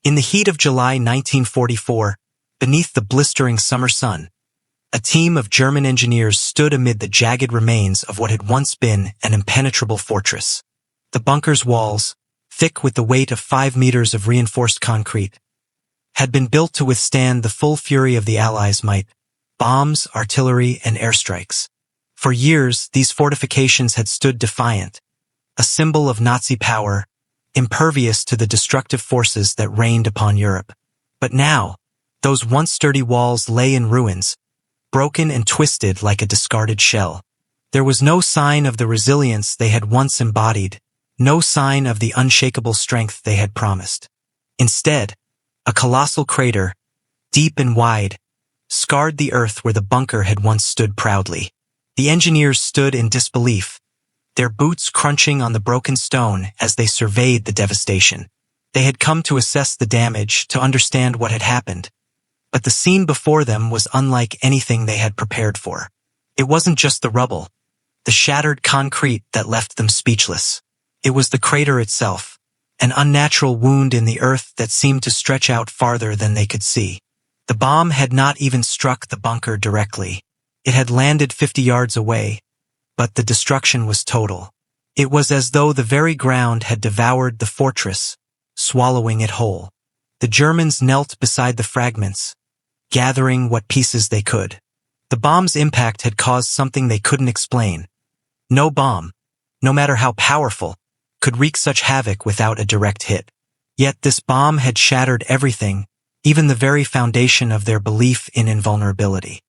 In the heat of July 1944, beneath the blistering summer sun, a team of German engineers stood amid the jagged remains of what had once been an impenetrable fortress. The bunker's walls, thick with the weight of 5 meters of reinforced concrete, had been built to withstand the full fury of the Allies' might, bombs, artillery, and airstrikes. For years, these fortifications had stood defiant, a symbol of Nazi power, impervious to the destructive forces that rained upon Europe. But now, those once sturdy walls lay in ruins, broken and twisted like a discarded shell. There was no sign of the resilience they had once embodied, no sign of the unshakable strength they had promised. Instead, a colossal crater, deep and wide, scarred the earth where the bunker had once stood proudly. The engineers stood in disbelief, their boots crunching on the broken stone as they surveyed the devastation. They had come to assess the damage, to understand what had happened. But the scene before them was unlike anything they had prepared for. It wasn't just the rubble, the shattered concrete that left them speechless. It was the crater itself, an unnatural wound in the earth that seemed to stretch out farther than they could see. The bomb had not even struck the bunker directly. It had landed 50 yards away, but the destruction was total. It was as though the very ground had devoured the fortress, swallowing it whole. The Germans knelt beside the fragments, gathering what pieces they could. The bomb's impact had caused something they couldn't explain. No bomb, no matter how powerful, could wreak such havoc without a direct hit. Yet this bomb had shattered everything, even the very foundation of their belief in invulnerability.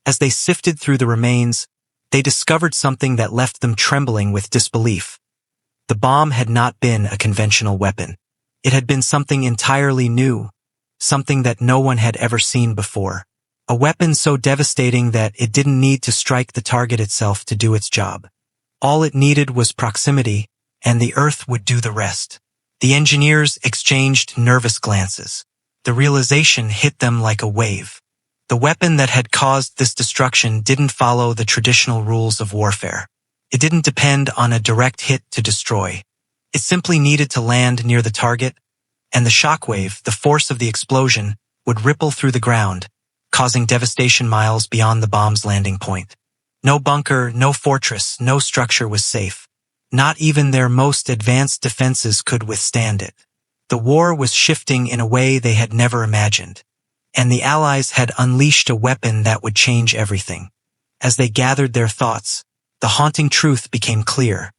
As they sifted through the remains, they discovered something that left them trembling with disbelief. The bomb had not been a conventional weapon. It had been something entirely new, something that no one had ever seen before. A weapon so devastating that it didn't need to strike the target itself to do its job. All it needed was proximity, and the earth would do the rest. The engineers exchanged nervous glances. The realization hit them like a wave. The weapon that had caused this destruction didn't follow the traditional rules of warfare. It didn't depend on a direct hit to destroy. It simply needed to land near the target, and the shockwave, the force of the explosion, would ripple through the ground, causing devastation miles beyond the bomb's landing point. No bunker, no fortress, no structure was safe. Not even their most advanced defenses could withstand it. The war was shifting in a way they had never imagined, and the Allies had unleashed a weapon that would change everything. As they gathered their thoughts, the haunting truth became clear.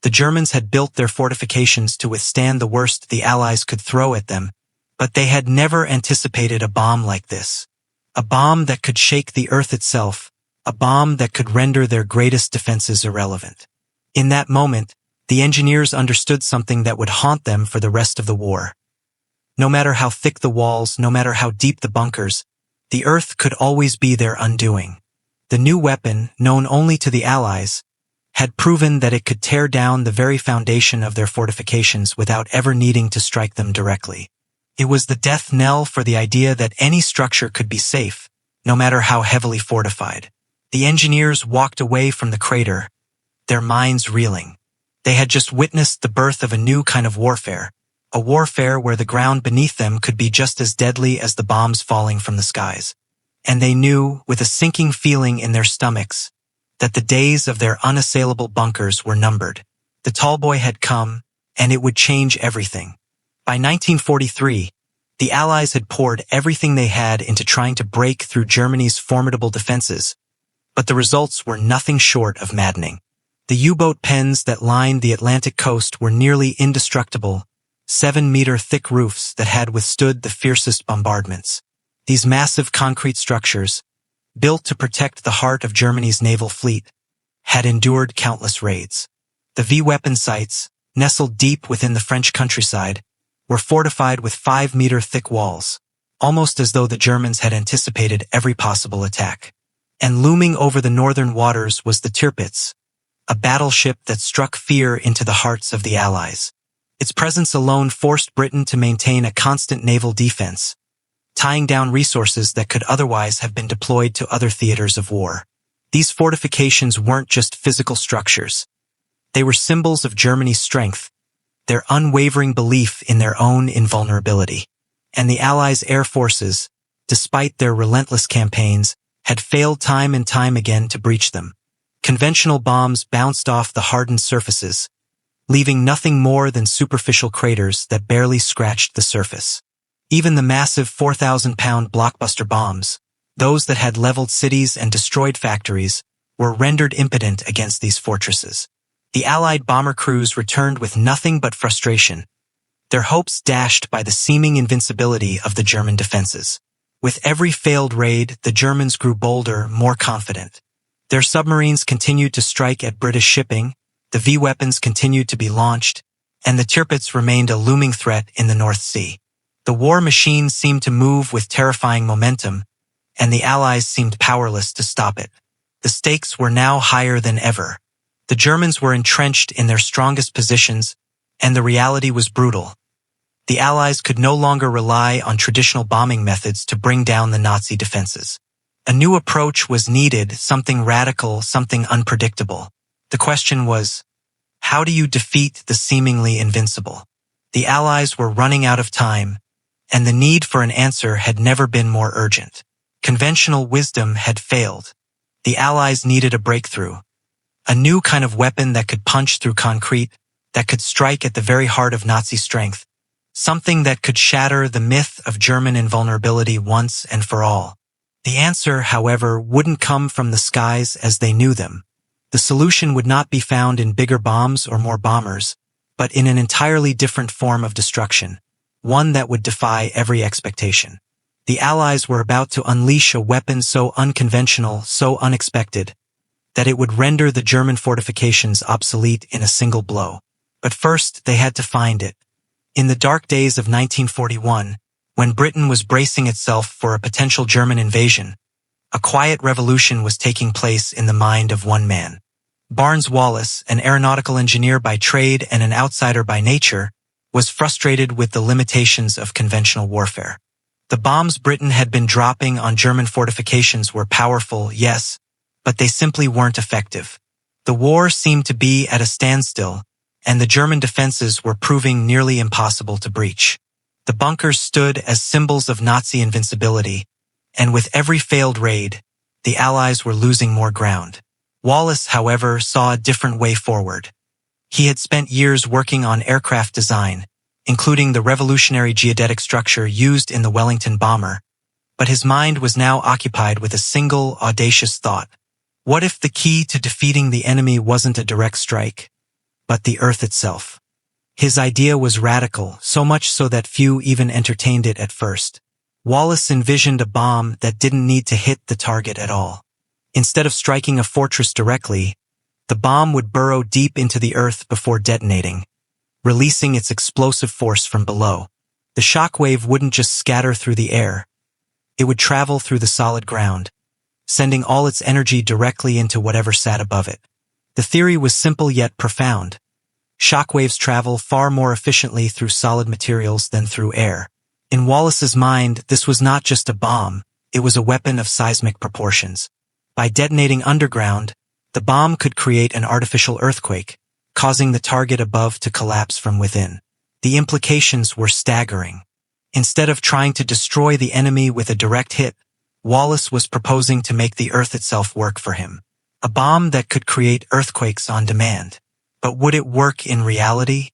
The Germans had built their fortifications to withstand the worst the Allies could throw at them, but they had never anticipated a bomb like this. A bomb that could shake the earth itself, a bomb that could render their greatest defenses irrelevant. In that moment, the engineers understood something that would haunt them for the rest of the war. No matter how thick the walls, no matter how deep the bunkers, the earth could always be their undoing. The new weapon, known only to the Allies, had proven that it could tear down the very foundation of their fortifications without ever needing to strike them directly. It was the death knell for the idea that any structure could be safe, no matter how heavily fortified. The engineers walked away from the crater, their minds reeling. They had just witnessed the birth of a new kind of warfare, a warfare where the ground beneath them could be just as deadly as the bombs falling from the skies. And they knew, with a sinking feeling in their stomachs, that the days of their unassailable bunkers were numbered. The Tallboy had come, and it would change everything. By 1943, the Allies had poured everything they had into trying to break through Germany's formidable defenses, but the results were nothing short of maddening. The U-boat pens that lined the Atlantic coast were nearly indestructible, 7-meter thick roofs that had withstood the fiercest bombardments. These massive concrete structures, built to protect the heart of Germany's naval fleet, had endured countless raids. The V-weapon sites, nestled deep within the French countryside, were fortified with 5-meter thick walls, almost as though the Germans had anticipated every possible attack. And looming over the northern waters was the Tirpitz, a battleship that struck fear into the hearts of the Allies. Its presence alone forced Britain to maintain a constant naval defense, tying down resources that could otherwise have been deployed to other theaters of war. These fortifications weren't just physical structures. They were symbols of Germany's strength, their unwavering belief in their own invulnerability. and the Allies' air forces, despite their relentless campaigns, had failed time and time again to breach them. Conventional bombs bounced off the hardened surfaces, leaving nothing more than superficial craters that barely scratched the surface. Even the massive 4,000-pound blockbuster bombs, those that had leveled cities and destroyed factories, were rendered impotent against these fortresses. The Allied bomber crews returned with nothing but frustration, their hopes dashed by the seeming invincibility of the German defenses. With every failed raid, the Germans grew bolder, more confident. Their submarines continued to strike at British shipping, the V-weapons continued to be launched, and the Tirpitz remained a looming threat in the North Sea. The war machine seemed to move with terrifying momentum, and the Allies seemed powerless to stop it. The stakes were now higher than ever. The Germans were entrenched in their strongest positions, and the reality was brutal. The Allies could no longer rely on traditional bombing methods to bring down the Nazi defenses. A new approach was needed, something radical, something unpredictable. The question was, how do you defeat the seemingly invincible? The Allies were running out of time, and the need for an answer had never been more urgent. Conventional wisdom had failed. The Allies needed a breakthrough. A new kind of weapon that could punch through concrete, that could strike at the very heart of Nazi strength. Something that could shatter the myth of German invulnerability once and for all. The answer, however, wouldn't come from the skies as they knew them. The solution would not be found in bigger bombs or more bombers, but in an entirely different form of destruction, one that would defy every expectation. The Allies were about to unleash a weapon so unconventional, so unexpected, that it would render the German fortifications obsolete in a single blow. But first, they had to find it. In the dark days of 1941, when Britain was bracing itself for a potential German invasion, a quiet revolution was taking place in the mind of one man. Barnes Wallis, an aeronautical engineer by trade and an outsider by nature, was frustrated with the limitations of conventional warfare. The bombs Britain had been dropping on German fortifications were powerful, yes, but they simply weren't effective. The war seemed to be at a standstill, and the German defenses were proving nearly impossible to breach. The bunkers stood as symbols of Nazi invincibility, and with every failed raid, the Allies were losing more ground. Wallis, however, saw a different way forward. He had spent years working on aircraft design, including the revolutionary geodetic structure used in the Wellington bomber, but his mind was now occupied with a single, audacious thought. What if the key to defeating the enemy wasn't a direct strike, but the Earth itself? His idea was radical, so much so that few even entertained it at first. Wallis envisioned a bomb that didn't need to hit the target at all. Instead of striking a fortress directly, the bomb would burrow deep into the earth before detonating, releasing its explosive force from below. The shockwave wouldn't just scatter through the air. It would travel through the solid ground, sending all its energy directly into whatever sat above it. The theory was simple yet profound. Shockwaves travel far more efficiently through solid materials than through air. In Wallis's mind, this was not just a bomb, it was a weapon of seismic proportions. By detonating underground, the bomb could create an artificial earthquake, causing the target above to collapse from within. The implications were staggering. Instead of trying to destroy the enemy with a direct hit, Wallis was proposing to make the Earth itself work for him. A bomb that could create earthquakes on demand. But would it work in reality?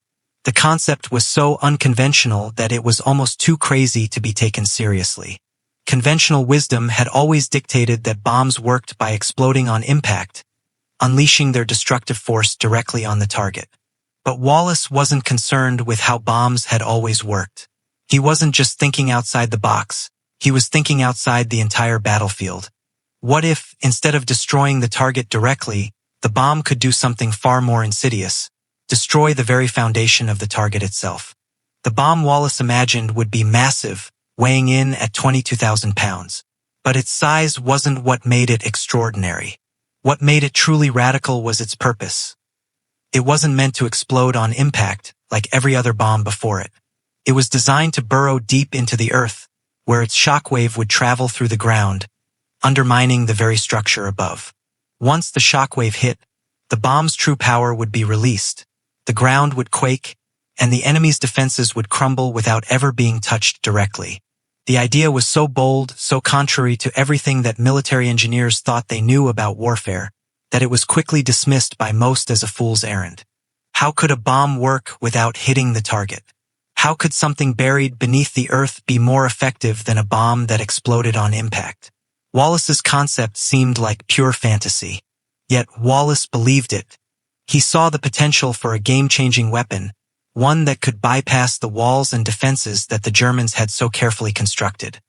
The concept was so unconventional that it was almost too crazy to be taken seriously. Conventional wisdom had always dictated that bombs worked by exploding on impact, unleashing their destructive force directly on the target. But Wallis wasn't concerned with how bombs had always worked. He wasn't just thinking outside the box, he was thinking outside the entire battlefield. What if, instead of destroying the target directly, the bomb could do something far more insidious, destroy the very foundation of the target itself? The bomb Wallis imagined would be massive, weighing in at 22,000 pounds. But its size wasn't what made it extraordinary. What made it truly radical was its purpose. It wasn't meant to explode on impact like every other bomb before it. It was designed to burrow deep into the earth, where its shockwave would travel through the ground, undermining the very structure above. Once the shockwave hit, the bomb's true power would be released. The ground would quake, and the enemy's defenses would crumble without ever being touched directly. The idea was so bold, so contrary to everything that military engineers thought they knew about warfare, that it was quickly dismissed by most as a fool's errand. How could a bomb work without hitting the target? How could something buried beneath the earth be more effective than a bomb that exploded on impact? Wallis's concept seemed like pure fantasy. Yet Wallis believed it. He saw the potential for a game-changing weapon, one that could bypass the walls and defenses that the Germans had so carefully constructed.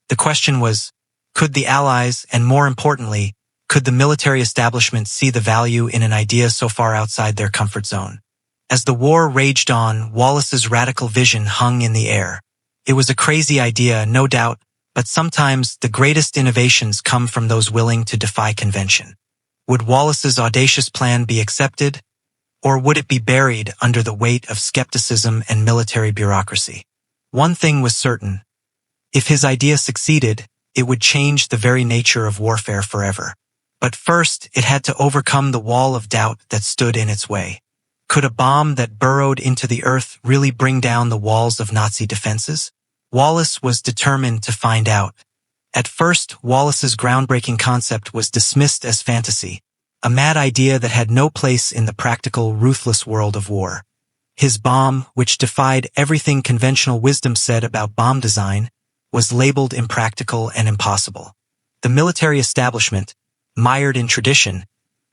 The question was, could the Allies, and more importantly, could the military establishment see the value in an idea so far outside their comfort zone? As the war raged on, Wallis's radical vision hung in the air. It was a crazy idea, no doubt, but sometimes the greatest innovations come from those willing to defy convention. Would Wallis's audacious plan be accepted? Or would it be buried under the weight of skepticism and military bureaucracy? One thing was certain. If his idea succeeded, it would change the very nature of warfare forever. But first, it had to overcome the wall of doubt that stood in its way. Could a bomb that burrowed into the earth really bring down the walls of Nazi defenses? Wallis was determined to find out. At first, Wallis's groundbreaking concept was dismissed as fantasy, a mad idea that had no place in the practical, ruthless world of war. His bomb, which defied everything conventional wisdom said about bomb design, was labeled impractical and impossible. The military establishment, mired in tradition,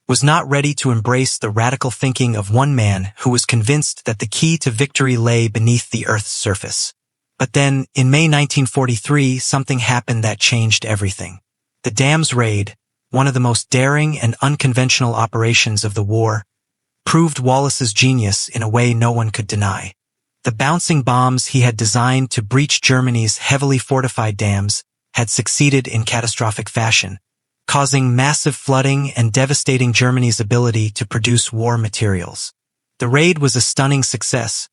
was not ready to embrace the radical thinking of one man who was convinced that the key to victory lay beneath the Earth's surface. But then, in May 1943, something happened that changed everything. The Dams raid, one of the most daring and unconventional operations of the war, proved Wallis's genius in a way no one could deny. The bouncing bombs he had designed to breach Germany's heavily fortified dams had succeeded in catastrophic fashion, causing massive flooding and devastating Germany's ability to produce war materials. The raid was a stunning success,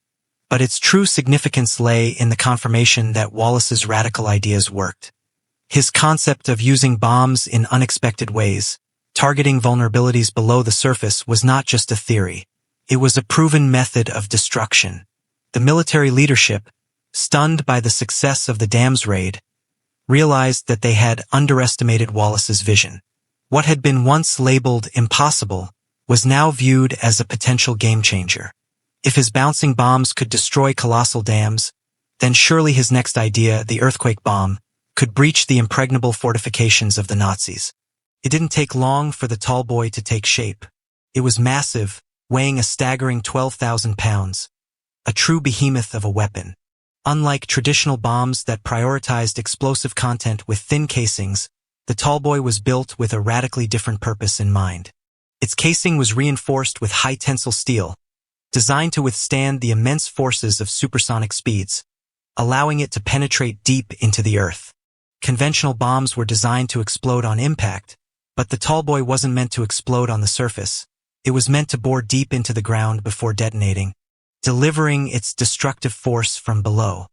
but its true significance lay in the confirmation that Wallis's radical ideas worked. His concept of using bombs in unexpected ways, targeting vulnerabilities below the surface, was not just a theory. It was a proven method of destruction. The military leadership, stunned by the success of the Dams raid, realized that they had underestimated Wallis's vision. What had been once labeled impossible was now viewed as a potential game-changer. If his bouncing bombs could destroy colossal dams, then surely his next idea, the earthquake bomb, could breach the impregnable fortifications of the Nazis. It didn't take long for the Tallboy to take shape. It was massive, weighing a staggering 12,000 pounds, a true behemoth of a weapon. Unlike traditional bombs that prioritized explosive content with thin casings, the Tallboy was built with a radically different purpose in mind. Its casing was reinforced with high-tensile steel, designed to withstand the immense forces of supersonic speeds, allowing it to penetrate deep into the earth. Conventional bombs were designed to explode on impact, but the Tallboy wasn't meant to explode on the surface. It was meant to bore deep into the ground before detonating, delivering its destructive force from below.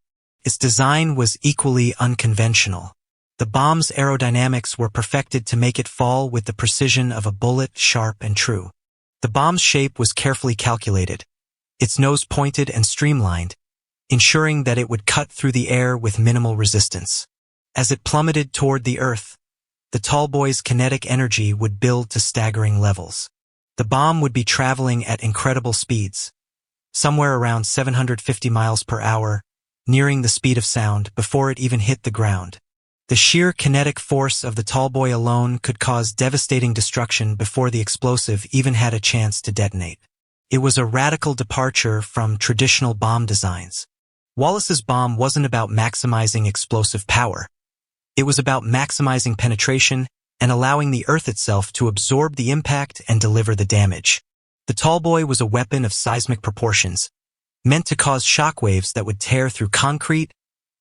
Its design was equally unconventional. The bomb's aerodynamics were perfected to make it fall with the precision of a bullet, sharp and true. The bomb's shape was carefully calculated, its nose pointed and streamlined, ensuring that it would cut through the air with minimal resistance. As it plummeted toward the earth, the Tallboy's kinetic energy would build to staggering levels. The bomb would be traveling at incredible speeds, somewhere around 750 miles per hour, nearing the speed of sound before it even hit the ground. The sheer kinetic force of the Tallboy alone could cause devastating destruction before the explosive even had a chance to detonate. It was a radical departure from traditional bomb designs. Wallis's bomb wasn't about maximizing explosive power. It was about maximizing penetration and allowing the earth itself to absorb the impact and deliver the damage. The Tallboy was a weapon of seismic proportions, meant to cause shockwaves that would tear through concrete,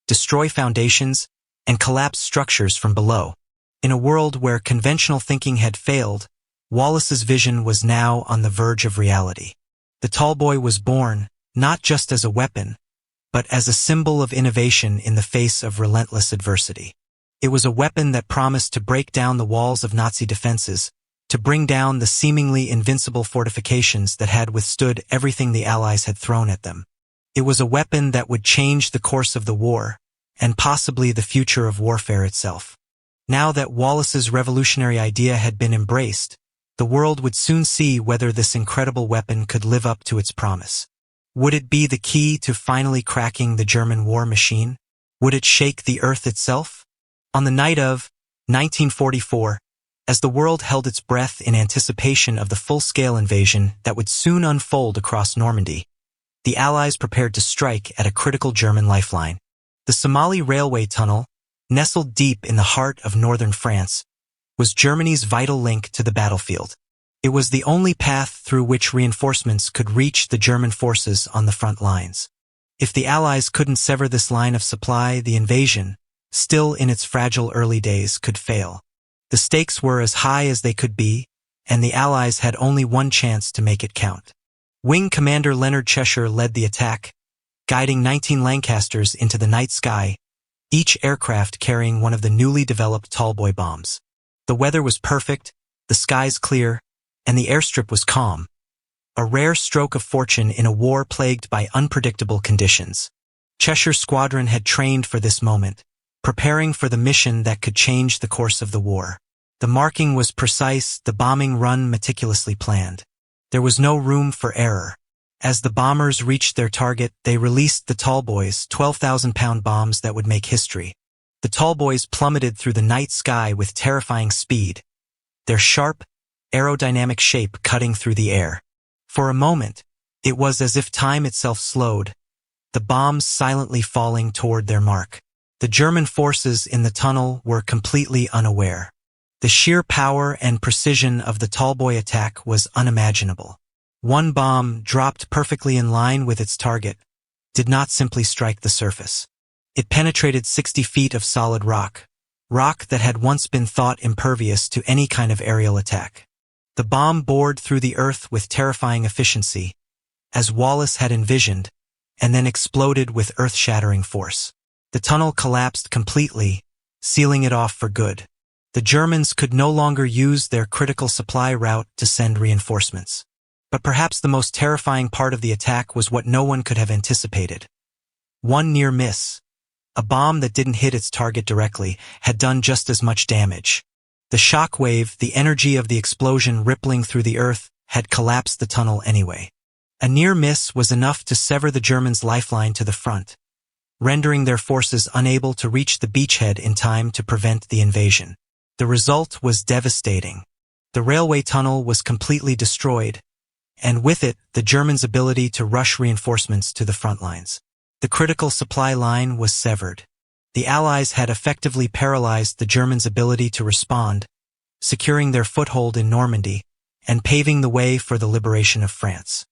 destroy foundations, and collapse structures from below. In a world where conventional thinking had failed, Wallis's vision was now on the verge of reality. The Tallboy was born, not just as a weapon, but as a symbol of innovation in the face of relentless adversity. It was a weapon that promised to break down the walls of Nazi defenses, to bring down the seemingly invincible fortifications that had withstood everything the Allies had thrown at them. It was a weapon that would change the course of the war, and possibly the future of warfare itself. Now that Wallis's revolutionary idea had been embraced, the world would soon see whether this incredible weapon could live up to its promise. Would it be the key to finally cracking the German war machine? Would it shake the earth itself? On the night of 1944, as the world held its breath in anticipation of the full-scale invasion that would soon unfold across Normandy, the Allies prepared to strike at a critical German lifeline. The Somali railway tunnel, nestled deep in the heart of northern France, was Germany's vital link to the battlefield. It was the only path through which reinforcements could reach the German forces on the front lines. If the Allies couldn't sever this line of supply, the invasion, still in its fragile early days, could fail. The stakes were as high as they could be, and the Allies had only one chance to make it count. Wing Commander Leonard Cheshire led the attack, guiding 19 Lancasters into the night sky, each aircraft carrying one of the newly developed Tallboy bombs. The weather was perfect, the skies clear, and the airstrip was calm, a rare stroke of fortune in a war plagued by unpredictable conditions. Cheshire's squadron had trained for this moment, preparing for the mission that could change the course of the war. The marking was precise, the bombing run meticulously planned. There was no room for error. As the bombers reached their target, they released the Tallboys, 12,000-pound bombs that would make history. The Tallboys plummeted through the night sky with terrifying speed, their sharp, aerodynamic shape cutting through the air. For a moment, it was as if time itself slowed, the bombs silently falling toward their mark. The German forces in the tunnel were completely unaware. The sheer power and precision of the Tallboy attack was unimaginable. One bomb, dropped perfectly in line with its target, did not simply strike the surface. It penetrated 60 feet of solid rock that had once been thought impervious to any kind of aerial attack. The bomb bored through the earth with terrifying efficiency, as Wallis had envisioned, and then exploded with earth-shattering force. The tunnel collapsed completely, sealing it off for good. The Germans could no longer use their critical supply route to send reinforcements. But perhaps the most terrifying part of the attack was what no one could have anticipated. One near miss, a bomb that didn't hit its target directly, had done just as much damage. The shockwave, the energy of the explosion rippling through the earth, had collapsed the tunnel anyway. A near miss was enough to sever the Germans' lifeline to the front, rendering their forces unable to reach the beachhead in time to prevent the invasion. The result was devastating. The railway tunnel was completely destroyed, and with it, the Germans' ability to rush reinforcements to the front lines. The critical supply line was severed. The Allies had effectively paralyzed the Germans' ability to respond, securing their foothold in Normandy and paving the way for the liberation of France.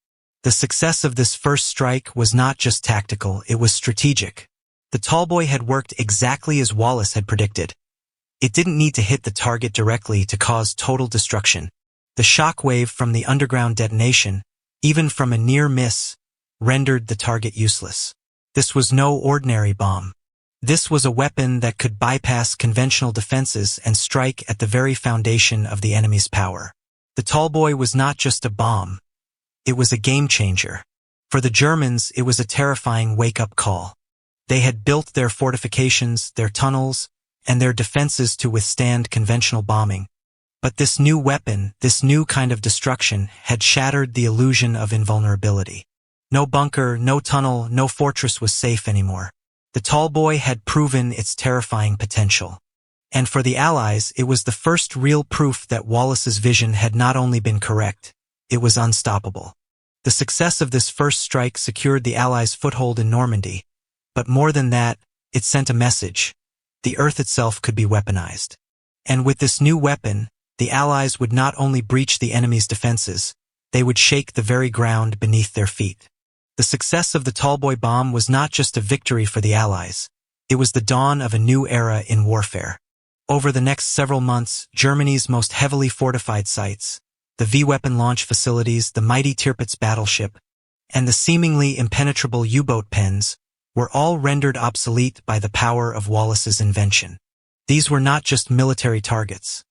The success of this first strike was not just tactical, it was strategic. The Tallboy had worked exactly as Wallis had predicted. It didn't need to hit the target directly to cause total destruction. The shockwave from the underground detonation, even from a near miss, rendered the target useless. This was no ordinary bomb. This was a weapon that could bypass conventional defenses and strike at the very foundation of the enemy's power. The Tallboy was not just a bomb. It was a game-changer. For the Germans, it was a terrifying wake-up call. They had built their fortifications, their tunnels, and their defenses to withstand conventional bombing. But this new weapon, this new kind of destruction, had shattered the illusion of invulnerability. No bunker, no tunnel, no fortress was safe anymore. The Tallboy had proven its terrifying potential. And for the Allies, it was the first real proof that Wallis's vision had not only been correct, it was unstoppable. The success of this first strike secured the Allies' foothold in Normandy, but more than that, it sent a message. The earth itself could be weaponized. And with this new weapon, the Allies would not only breach the enemy's defenses, they would shake the very ground beneath their feet. The success of the Tallboy bomb was not just a victory for the Allies, it was the dawn of a new era in warfare. Over the next several months, Germany's most heavily fortified sites, the V-weapon launch facilities, the mighty Tirpitz battleship, and the seemingly impenetrable U-boat pens, were all rendered obsolete by the power of Wallis's invention. These were not just military targets.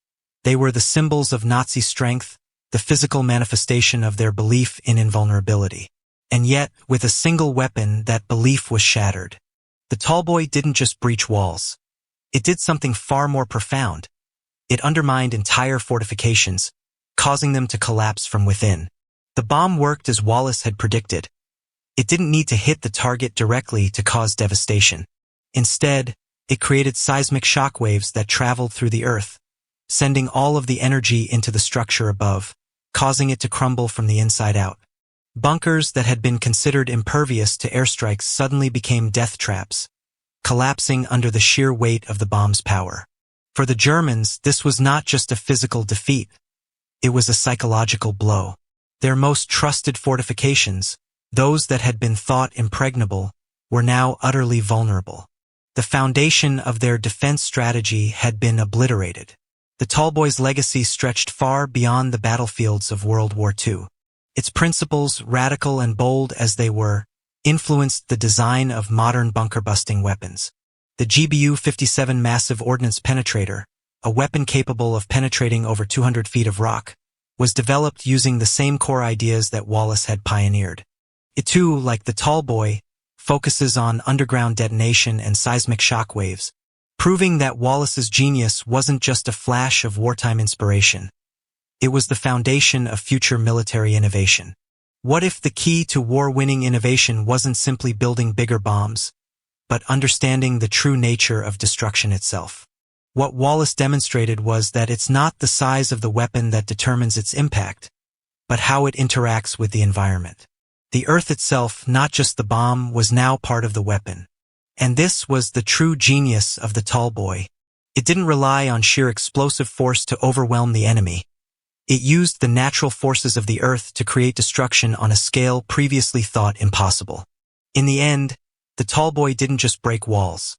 They were the symbols of Nazi strength, the physical manifestation of their belief in invulnerability. And yet, with a single weapon, that belief was shattered. The Tallboy didn't just breach walls. It did something far more profound. It undermined entire fortifications, causing them to collapse from within. The bomb worked as Wallis had predicted. It didn't need to hit the target directly to cause devastation. Instead, it created seismic shockwaves that traveled through the earth, sending all of the energy into the structure above, causing it to crumble from the inside out. Bunkers that had been considered impervious to airstrikes suddenly became death traps, collapsing under the sheer weight of the bomb's power. For the Germans, this was not just a physical defeat. It was a psychological blow. Their most trusted fortifications, those that had been thought impregnable, were now utterly vulnerable. The foundation of their defense strategy had been obliterated. The Tallboy's legacy stretched far beyond the battlefields of World War II. Its principles, radical and bold as they were, influenced the design of modern bunker-busting weapons. The GBU-57 massive ordnance penetrator, a weapon capable of penetrating over 200 feet of rock, was developed using the same core ideas that Wallis had pioneered. It too, like the Tallboy, focuses on underground detonation and seismic shockwaves, proving that Wallis's genius wasn't just a flash of wartime inspiration. It was the foundation of future military innovation. What if the key to war-winning innovation wasn't simply building bigger bombs, but understanding the true nature of destruction itself? What Wallis demonstrated was that it's not the size of the weapon that determines its impact, but how it interacts with the environment. The Earth itself, not just the bomb, was now part of the weapon. And this was the true genius of the Tallboy. It didn't rely on sheer explosive force to overwhelm the enemy. It used the natural forces of the Earth to create destruction on a scale previously thought impossible. In the end, the Tallboy didn't just break walls.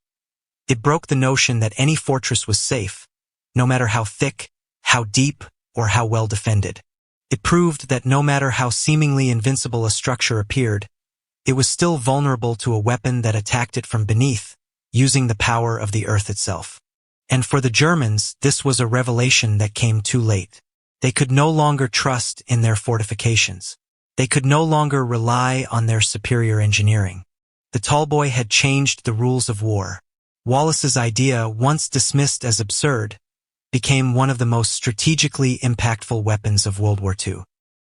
It broke the notion that any fortress was safe, no matter how thick, how deep, or how well defended. It proved that no matter how seemingly invincible a structure appeared, it was still vulnerable to a weapon that attacked it from beneath, using the power of the Earth itself. And for the Germans, this was a revelation that came too late. They could no longer trust in their fortifications. They could no longer rely on their superior engineering. The Tallboy had changed the rules of war. Wallis's idea, once dismissed as absurd, became one of the most strategically impactful weapons of World War II.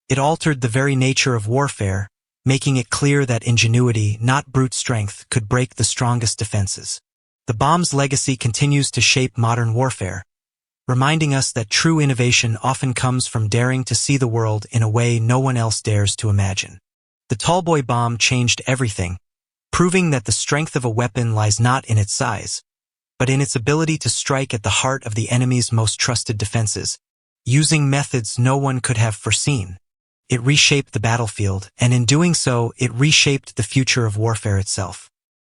It altered the very nature of warfare, making it clear that ingenuity, not brute strength, could break the strongest defenses. The bomb's legacy continues to shape modern warfare, reminding us that true innovation often comes from daring to see the world in a way no one else dares to imagine. The Tallboy bomb changed everything, proving that the strength of a weapon lies not in its size, but in its ability to strike at the heart of the enemy's most trusted defenses, using methods no one could have foreseen. It reshaped the battlefield, and in doing so, it reshaped the future of warfare itself.